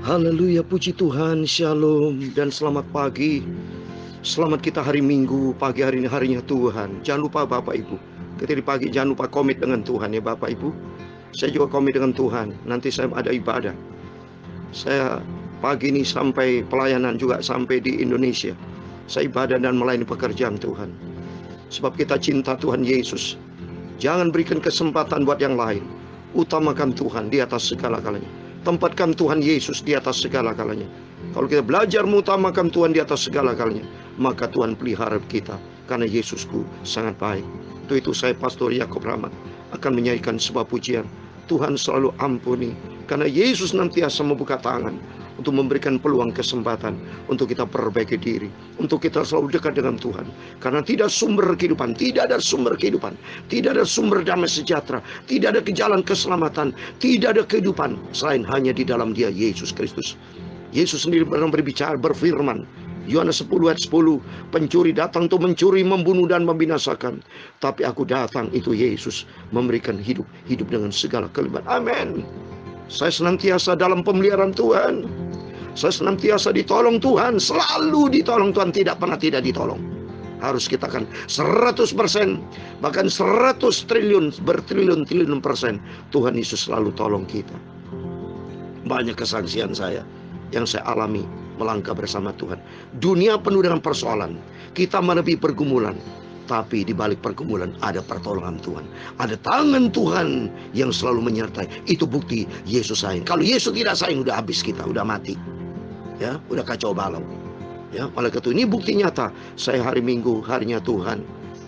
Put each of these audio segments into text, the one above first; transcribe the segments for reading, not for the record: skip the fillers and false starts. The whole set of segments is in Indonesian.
Haleluya, puji Tuhan, shalom, dan selamat pagi. Selamat kita hari Minggu, pagi hari ini harinya Tuhan. Jangan lupa Bapak Ibu, ketika di pagi jangan lupa komit dengan Tuhan ya Bapak Ibu. Saya juga komit dengan Tuhan, nanti saya ada ibadah. Saya pagi ini sampai pelayanan juga sampai di Indonesia. Saya ibadah dan melayani pekerjaan Tuhan. Sebab kita cinta Tuhan Yesus. Jangan berikan kesempatan buat yang lain. Utamakan Tuhan di atas segala-galanya. Tempatkan Tuhan Yesus di atas segala-galanya. Kalau kita belajar mengutamakan Tuhan di atas segala-galanya, maka Tuhan pelihara kita. Karena Yesusku sangat baik. Itu saya Pastor Yakob Rahmat akan menyanyikan sebuah pujian. Tuhan selalu ampuni. Karena Yesus nantiasa membuka tangan untuk memberikan peluang kesempatan untuk kita perbaiki diri, untuk kita selalu dekat dengan Tuhan. Karena tidak sumber kehidupan, tidak ada sumber kehidupan, tidak ada sumber damai sejahtera, tidak ada jalan keselamatan, tidak ada kehidupan selain hanya di dalam Dia, Yesus Kristus. Yesus sendiri pernah berbicara, berfirman, Yohanes 10 ayat 10, pencuri datang untuk mencuri, membunuh dan membinasakan, tapi aku datang, itu Yesus, memberikan hidup dengan segala kelebihan. Amin. Saya senantiasa dalam pemeliharaan Tuhan. Saya senantiasa ditolong Tuhan, selalu ditolong Tuhan, tidak pernah tidak ditolong. Harus kita kan 100%, bahkan 100 triliun, bertriliun-triliun persen, Tuhan Yesus selalu tolong kita. Banyak kesaksian saya yang saya alami melangkah bersama Tuhan. Dunia penuh dengan persoalan, kita menepi pergumulan, tapi di balik pergumulan ada pertolongan Tuhan. Ada tangan Tuhan yang selalu menyertai. Itu bukti Yesus sayang. Kalau Yesus tidak sayang, udah habis kita, udah mati. Ya, udah kacau balau. Ya, oleh karena itu ini bukti nyata. Saya hari Minggu, harinya Tuhan.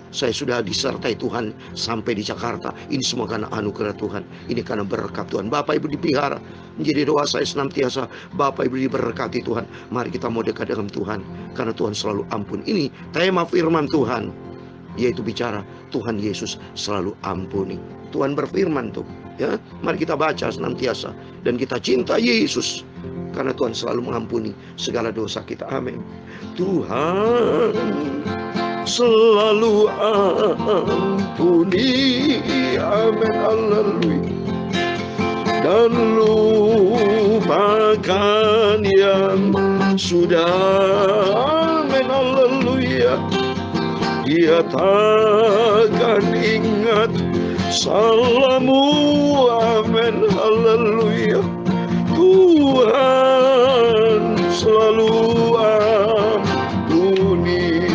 Saya sudah disertai Tuhan sampai di Jakarta. Ini semua karena anugerah Tuhan. Ini karena berkat Tuhan. Bapak Ibu dipelihara. Menjadi doa saya senantiasa, Bapak Ibu diberkati Tuhan. Mari kita mau dekat dengan Tuhan, karena Tuhan selalu ampun. Ini tema firman Tuhan, yaitu bicara Tuhan Yesus selalu ampuni. Tuhan berfirman tuh, ya. Mari kita baca senantiasa dan kita cinta Yesus, karena Tuhan selalu mengampuni segala dosa kita. Amin. Tuhan selalu ampuni, amin, haleluya, dan lupakan yang sudah, amin, haleluya. Dia takkan ingat salahmu, amin, haleluya. Tuhan selalu ampuni,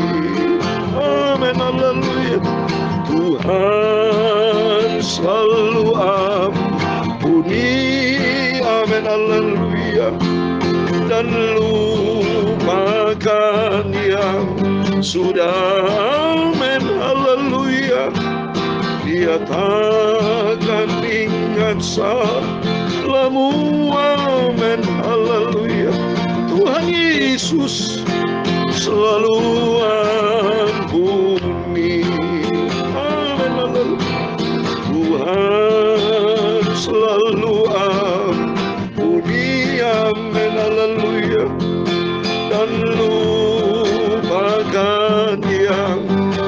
amin, haleluya. Tuhan selalu ampuni, amin, haleluya. Dan lupakan yang sudah, amin, haleluya. Dia takkan ingat salahmu, amin, haleluya. Tuhan Yesus selalu ampuni, amin, haleluya. Tuhan selalu ampuni, amin, haleluya. Dan lupakan yang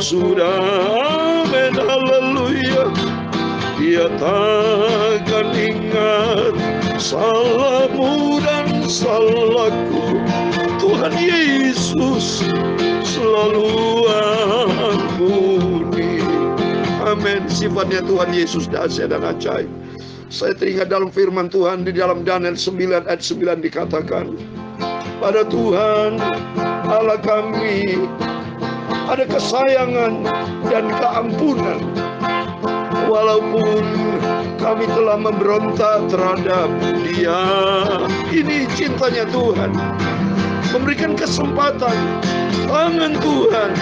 sudah, amin, haleluya. Dia takkan ingat salahmu dan salahku. Tuhan Yesus selalu ampuni, amin. Sifatnya Tuhan Yesus dahsyat dan ajaib. Saya teringat dalam firman Tuhan di dalam Daniel 9 ayat 9 dikatakan, pada Tuhan Allah kami ada kesayangan dan keampunan, walaupun kami telah memberontak terhadap Dia. Ini cintanya Tuhan, memberikan kesempatan, tangan Tuhan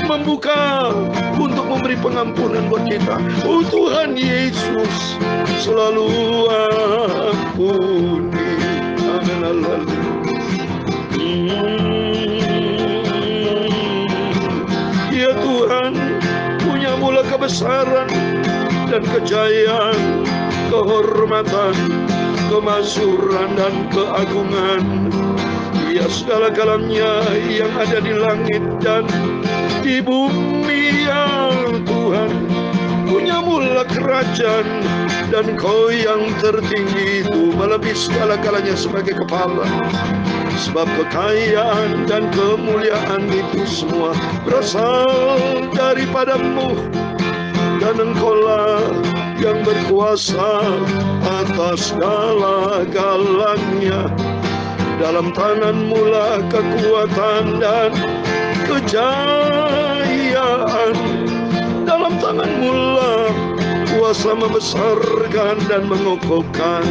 membuka untuk memberi pengampunan buat kita. Oh, Tuhan Yesus selalu ampuni, amin, haleluya. Ya Tuhan, punya mula kebesaran dan kejayaan, kehormatan, kemasyhuran dan keagungan. Ya segala-galanya yang ada di langit dan di bumi, ya Tuhan, punya Padamulah kerajaan, dan Kau yang tertinggi itu melebihi segala-galanya sebagai kepala. Sebab kekayaan dan kemuliaan itu semua berasal daripada-Mu, dan Engkaulah yang berkuasa atas segala-galanya. Dalam tangan-Mu lah kekuatan dan kejayaan. Dalam tangan-Mu lah kuasa membesarkan dan mengokohkan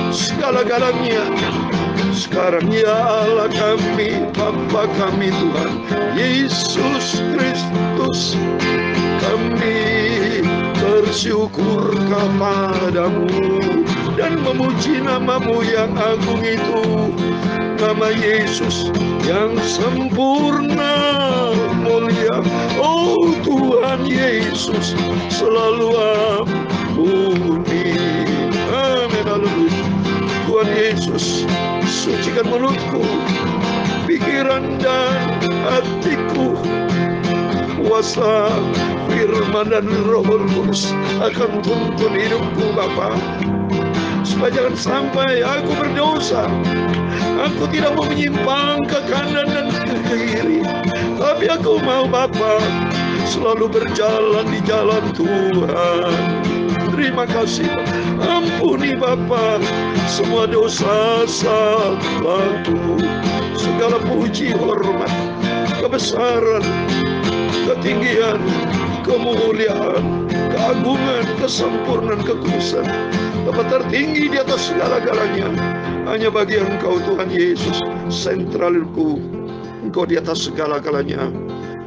segala-galanya. Sekarang ya Allah kami, Bapa kami Tuhan Yesus Kristus, kami bersyukur kepada-Mu dan memuji nama-Mu yang agung itu, nama Yesus yang sempurna mulia. Oh Tuhan Yesus, selalu ampuni. Amin, haleluya. Tuhan Yesus, sucikan mulutku, pikiran dan hatiku. Kuasa firman dan Roh Kudus akan tuntun hidupku Bapa, supaya jangan sampai aku berdosa. Aku tidak mau menyimpang ke kanan dan ke kiri, tapi aku mau Bapa selalu berjalan di jalan Tuhan. Terima kasih, ampuni Bapa semua dosa salahku. Segala puji, hormat, kebesaran, ketinggian, kemuliaan, keagungan, kesempurnaan, kekudusan Bapa tertinggi di atas segala-galanya hanya bagi Engkau Tuhan Yesus, sentralku. Engkau di atas segala-galanya.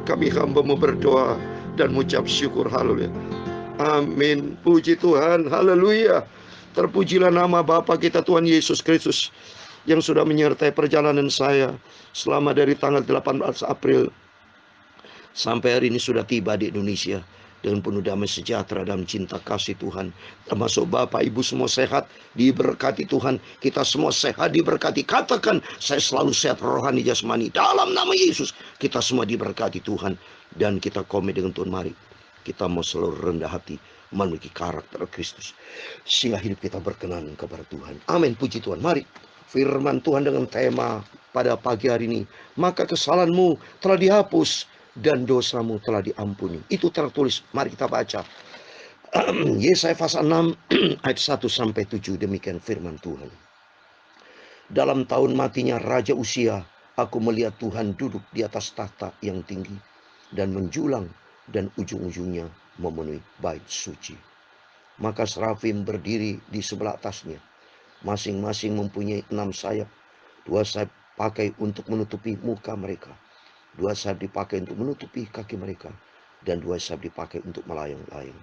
Kami hamba-Mu berdoa dan mengucap syukur. Haleluya. Amin. Puji Tuhan. Haleluya. Terpujilah nama Bapa kita Tuhan Yesus Kristus yang sudah menyertai perjalanan saya selama dari tanggal 18 April sampai hari ini, sudah tiba di Indonesia dengan penuh damai sejahtera dan cinta kasih Tuhan. Termasuk Bapak Ibu semua sehat, diberkati Tuhan. Kita semua sehat, diberkati. Katakan, saya selalu sehat rohani jasmani. Dalam nama Yesus, kita semua diberkati Tuhan. Dan kita komit dengan Tuhan. Mari kita mau selalu rendah hati, memiliki karakter Kristus, sehingga hidup kita berkenan kepada Tuhan. Amin, puji Tuhan. Mari firman Tuhan dengan tema pada pagi hari ini, maka kesalahanmu telah dihapus dan dosamu telah diampuni. Itu tertulis. Mari kita baca Yesaya pasal 6 ayat 1 sampai 7. Demikian firman Tuhan. Dalam tahun matinya Raja Usia, aku melihat Tuhan duduk di atas tahta yang tinggi dan menjulang, dan ujung-ujungnya memenuhi bait suci. Maka serafim berdiri di sebelah atasnya, masing-masing mempunyai 6 sayap. 2 sayap pakai untuk menutupi muka mereka, 2 sayap dipakai untuk menutupi kaki mereka, dan 2 sayap dipakai untuk melayang-layang.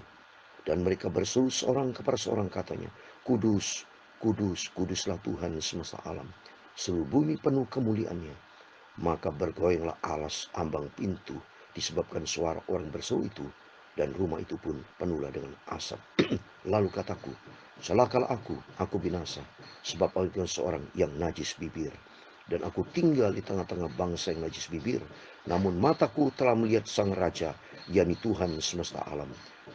Dan mereka berseru seorang kepada seorang, katanya, Kudus, kudus, kuduslah Tuhan semesta alam, seluruh bumi penuh kemuliaannya. Maka bergoyanglah alas ambang pintu disebabkan suara orang berseru itu, dan rumah itu pun penuhlah dengan asap. Lalu kataku, celakalah aku binasa, sebab aku seorang yang najis bibir, dan aku tinggal di tengah-tengah bangsa yang najis bibir. Namun mataku telah melihat Sang Raja, yakni Tuhan semesta alam.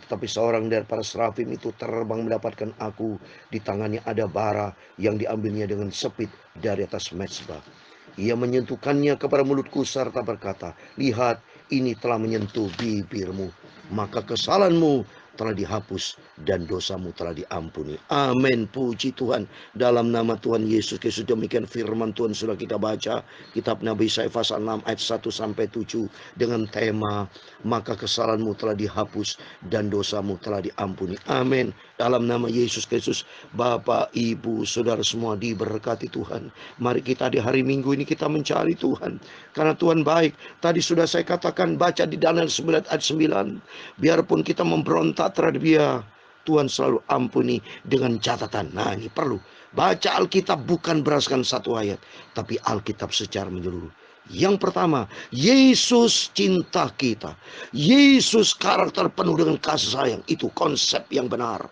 Tetapi seorang dari para serafim itu terbang mendapatkan aku. Di tangannya ada bara yang diambilnya dengan sepit dari atas mezbah. Ia menyentuhkannya kepada mulutku serta berkata, lihat, ini telah menyentuh bibirmu, maka kesalahanmu telah dihapus dan dosamu telah diampuni. Amin, puji Tuhan. Dalam nama Tuhan Yesus Kristus, demikian firman Tuhan sudah kita baca. Kitab Nabi Yesaya pasal 6 ayat 1 sampai 7 dengan tema, maka kesalahanmu telah dihapus dan dosamu telah diampuni. Amin. Dalam nama Yesus Kristus, Bapak, Ibu, Saudara semua diberkati Tuhan. Mari kita di hari Minggu ini kita mencari Tuhan, karena Tuhan baik. Tadi sudah saya katakan, baca di Daniel 9 ayat 9. Biarpun kita memberontak terhadap Dia, Tuhan selalu ampuni dengan catatan. Nah, ini perlu. Baca Alkitab bukan berdasarkan satu ayat, tapi Alkitab secara menyeluruh. Yang pertama, Yesus cinta kita. Yesus karakter penuh dengan kasih sayang. Itu konsep yang benar.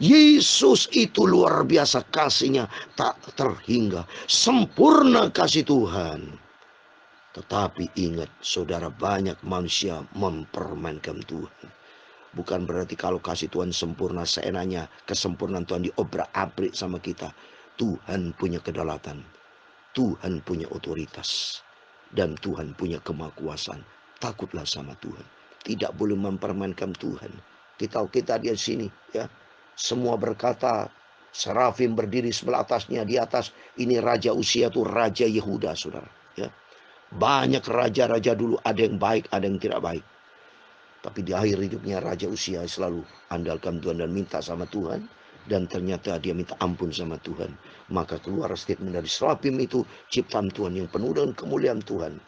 Yesus itu luar biasa kasihnya, tak terhingga. Sempurna kasih Tuhan. Tetapi ingat saudara, banyak manusia mempermainkan Tuhan. Bukan berarti kalau kasih Tuhan sempurna seenaknya, kesempurnaan Tuhan diobrak-abrik sama kita. Tuhan punya kedaulatan, Tuhan punya otoritas, dan Tuhan punya kemahakuasaan. Takutlah sama Tuhan. Tidak boleh mempermainkan Tuhan. Kita di sini ya. Semua berkata, serafim berdiri sebelah atasnya, di atas ini Raja Usia itu Raja Yehuda, saudara. Ya. Banyak raja-raja dulu, ada yang baik, ada yang tidak baik. Tapi di akhir hidupnya Raja Usia selalu andalkan Tuhan dan minta sama Tuhan. Dan ternyata dia minta ampun sama Tuhan. Maka keluar statement dari serafim itu, ciptaan Tuhan yang penuh dengan kemuliaan Tuhan.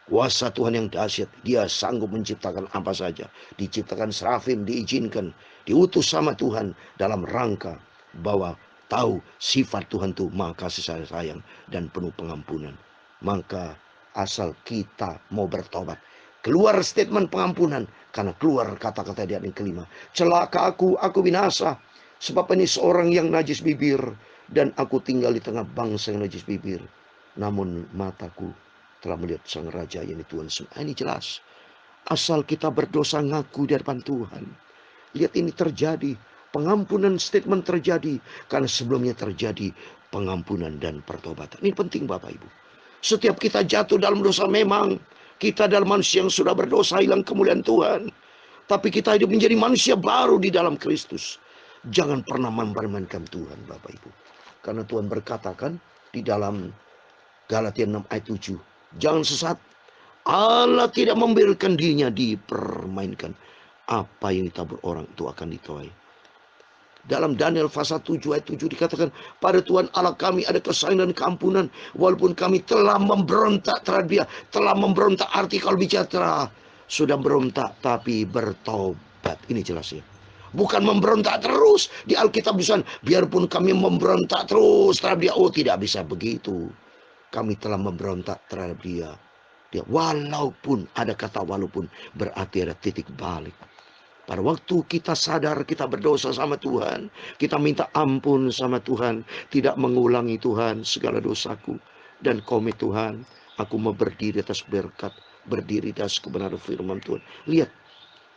Kuasa Tuhan yang dahsyat, dia sanggup menciptakan apa saja. Diciptakan serafim, diizinkan, diutus sama Tuhan dalam rangka bahwa tahu sifat Tuhan itu maha kasih sayang dan penuh pengampunan. Maka asal kita mau bertobat, keluar statement pengampunan, karena keluar kata-kata di ayat yang kelima. Celaka aku binasa, sebab ini seorang yang najis bibir, dan aku tinggal di tengah bangsa yang najis bibir. Namun mataku telah melihat sang raja, yang Tuhan semua. Ini jelas. Asal kita berdosa ngaku di hadapan Tuhan. Lihat ini terjadi. Pengampunan statement terjadi. Karena sebelumnya terjadi pengampunan dan pertobatan. Ini penting Bapak Ibu. Setiap kita jatuh dalam dosa, memang kita adalah manusia yang sudah berdosa, hilang kemuliaan Tuhan. Tapi kita hidup menjadi manusia baru di dalam Kristus. Jangan pernah mempermainkan Tuhan Bapak Ibu. Karena Tuhan berkatakan di dalam Galatia 6 ayat 7. Jangan sesat. Allah tidak membiarkan dirinya dipermainkan. Apa yang ditabur orang itu akan dituai. Dalam Daniel pasal 7 ayat 7 dikatakan, pada Tuhan Allah kami ada kesayangan dan keampunan, walaupun kami telah memberontak terhadap Dia. Telah memberontak arti kalau bicara sudah berontak tapi bertobat. Ini jelasnya. Bukan memberontak terus. Di Alkitab bisa, biarpun kami memberontak terus terhadap Dia. Oh, tidak bisa begitu. Kami telah memberontak terhadap Dia. Walaupun, ada kata walaupun, berarti ada titik balik. Pada waktu kita sadar kita berdosa sama Tuhan, kita minta ampun sama Tuhan, tidak mengulangi Tuhan segala dosaku, dan komit Tuhan, aku mau berdiri atas berkat, berdiri atas kebenaran firman Tuhan. Lihat,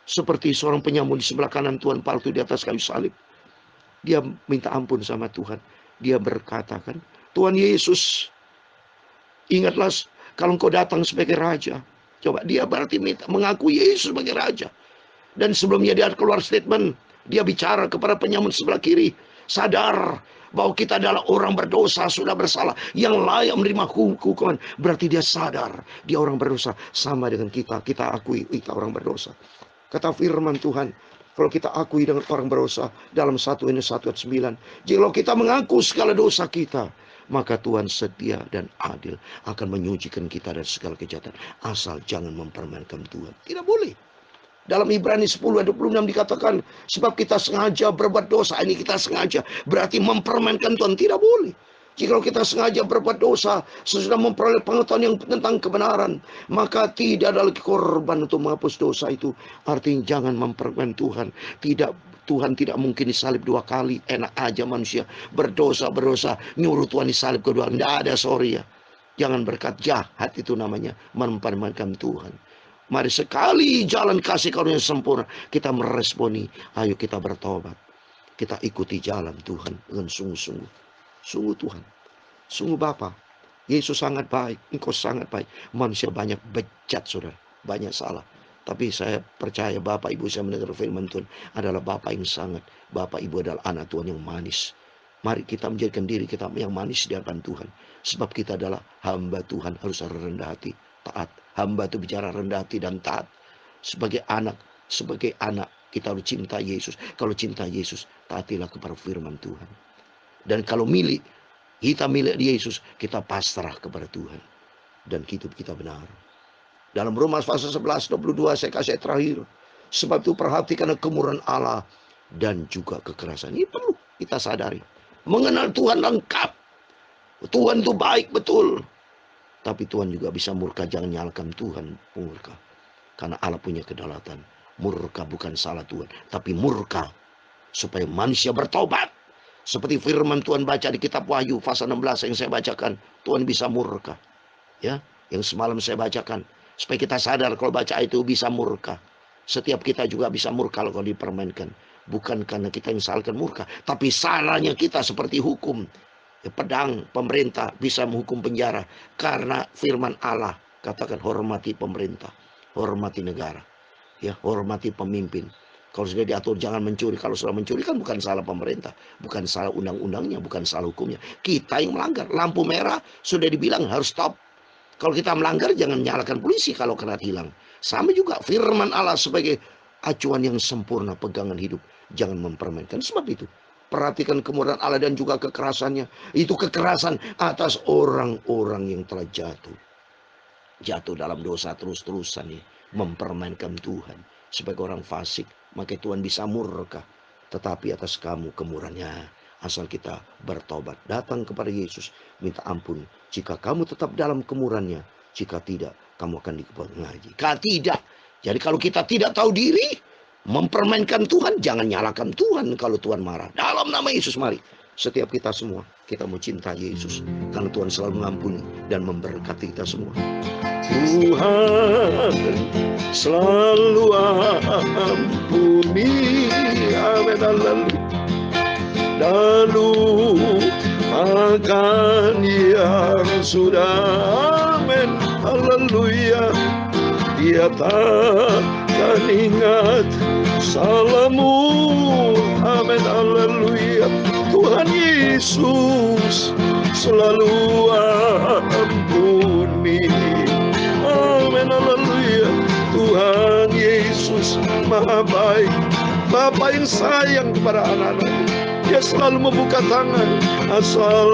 seperti seorang penyamun di sebelah kanan Tuhan waktu di atas kayu salib. Dia minta ampun sama Tuhan. Dia berkata kan, Tuhan Yesus, ingatlah kalau engkau datang sebagai raja. Coba dia berarti mengaku Yesus sebagai raja. Dan sebelumnya dia keluar statement. Dia bicara kepada penyamun sebelah kiri. Sadar bahwa kita adalah orang berdosa, sudah bersalah, yang layak menerima hukuman. Berarti dia sadar dia orang berdosa sama dengan kita. Kita akui kita orang berdosa. Kata firman Tuhan, kalau kita akui dengan orang berdosa dalam 1 Yohanes 1 ayat 9. Jika kita mengaku segala dosa kita, maka Tuhan setia dan adil akan menyucikan kita dari segala kejahatan. Asal jangan mempermainkan Tuhan. Tidak boleh. Dalam Ibrani 10 ayat 26 dikatakan, sebab kita sengaja berbuat dosa. Ini kita sengaja, berarti mempermainkan Tuhan. Tidak boleh. Jika kita sengaja berbuat dosa, sesudah memperoleh pengetahuan yang tentang kebenaran, maka tidak ada lagi korban untuk menghapus dosa itu. Artinya jangan mempermainkan Tuhan. Tuhan tidak mungkin disalib 2 kali. Enak aja manusia berdosa, nyuruh Tuhan disalib kedua. Tidak ada, sorry ya. Jangan berkat jahat, itu namanya mempermainkan Tuhan. Mari sekali jalan kasih karunia sempurna, kita meresponi. Ayo kita bertobat. Kita ikuti jalan Tuhan dengan sungguh-sungguh. Sungguh Tuhan, sungguh Bapa, Yesus sangat baik, Engkau sangat baik. Manusia banyak bejat, saudara, banyak salah. Tapi saya percaya Bapak Ibu, saya mendengar firman Tuhan adalah Bapak yang sangat. Bapak Ibu adalah anak Tuhan yang manis. Mari kita menjadikan diri kita yang manis di hadapan Tuhan. Sebab kita adalah hamba Tuhan, harus rendah hati, taat. Hamba itu bicara rendah hati dan taat. Sebagai anak kita harus cinta Yesus. Kalau cinta Yesus, taatilah kepada firman Tuhan. Dan kalau kita milik Yesus, kita pasrah kepada Tuhan. Dan hidup kita benar. Dalam Roma pasal 11:22 saya kasih terakhir. Sebab itu perhatikan kemurahan Allah dan juga kekerasan. Ini perlu kita sadari. Mengenal Tuhan lengkap. Tuhan itu baik betul. Tapi Tuhan juga bisa murka. Jangan nyalakan Tuhan murka. Karena Allah punya kedaulatan. Murka bukan salah Tuhan, tapi murka supaya manusia bertobat. Seperti firman Tuhan baca di kitab Wahyu pasal 16 yang saya bacakan. Tuhan bisa murka. Ya, yang semalam saya bacakan. Supaya kita sadar kalau baca itu bisa murka. Setiap kita juga bisa murka kalau dipermainkan. Bukan karena kita yang salahkan murka, tapi salahnya kita seperti hukum. Ya, pedang pemerintah bisa menghukum penjara karena firman Allah katakan hormati pemerintah, hormati negara, ya hormati pemimpin. Kalau sudah diatur jangan mencuri, kalau sudah mencuri kan bukan salah pemerintah, bukan salah undang-undangnya, bukan salah hukumnya. Kita yang melanggar. Lampu merah sudah dibilang harus stop. Kalau kita melanggar jangan nyalakan polisi kalau kena tilang. Sama juga firman Allah sebagai acuan yang sempurna pegangan hidup. Jangan mempermainkan. Sebab itu perhatikan kemurahan Allah dan juga kekerasannya. Itu kekerasan atas orang-orang yang telah jatuh. Jatuh dalam dosa terus-terusan nih. Mempermainkan Tuhan. Sebagai orang fasik. Maka Tuhan bisa murka. Tetapi atas kamu kemurahannya. Asal kita bertobat. Datang kepada Yesus. Minta ampun. Jika kamu tetap dalam kemurahannya. Jika tidak. Kamu akan dikebut ngaji. Kalau tidak. Jadi kalau kita tidak tahu diri. Mempermainkan Tuhan, jangan nyalakan Tuhan kalau Tuhan marah. Dalam nama Yesus mari. Setiap kita semua, kita mau cinta Yesus. Karena Tuhan selalu mengampuni dan memberkati kita semua. Tuhan selalu ampuni. Amin. Lalu makan yang sudah. Amin. Haleluya. Dia takkan ingat salahmu. Amin, haleluya. Tuhan Yesus selalu ampuni. Amin, haleluya. Tuhan Yesus maha baik, Bapa yang sayang kepada anak-anaknya. Dia selalu membuka tangan asal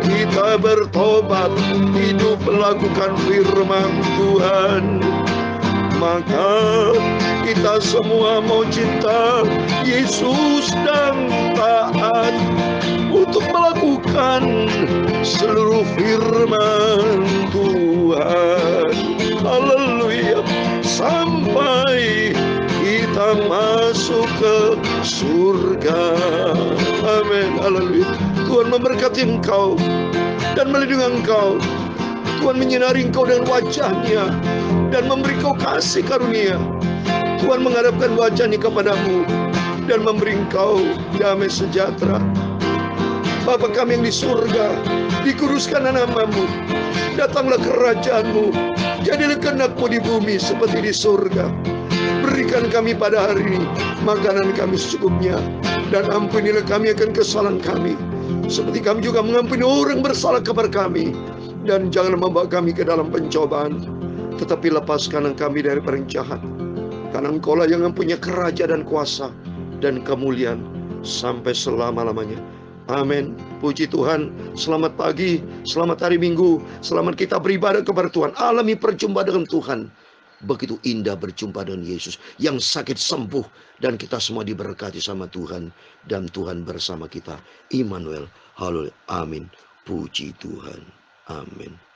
kita bertobat, hidup melakukan firman Tuhan. Maka kita semua mau cinta Yesus dan taat untuk melakukan seluruh firman Tuhan. Haleluya. Sampai kita masuk ke surga. Amin. Haleluya. Tuhan memberkati engkau dan melindungi engkau. Tuhan menyinari engkau dengan wajahnya dan memberi kau kasih karunia. Tuhan menghadapkan wajahnya kepadamu dan memberi engkau damai sejahtera. Bapa kami yang di surga, dikuduskanlah namamu. Datanglah kerajaanmu. Jadilah kehendakmu di bumi seperti di surga. Berikan kami pada hari ini makanan kami secukupnya. Dan ampunilah kami akan kesalahan kami, seperti kami juga mengampuni orang bersalah kepada kami. Dan jangan membawa kami ke dalam pencobaan, tetapi lepaskan kami dari orang jahat. Karena Engkaulah yang mempunyai kerajaan dan kuasa dan kemuliaan sampai selama-lamanya. Amin. Puji Tuhan. Selamat pagi, selamat hari Minggu, selamat kita beribadah kepada Tuhan. Alami perjumpaan dengan Tuhan. Begitu indah berjumpa dengan Yesus yang sakit sembuh, dan kita semua diberkati sama Tuhan, dan Tuhan bersama kita. Immanuel. Haleluya. Amin. Puji Tuhan. Amin.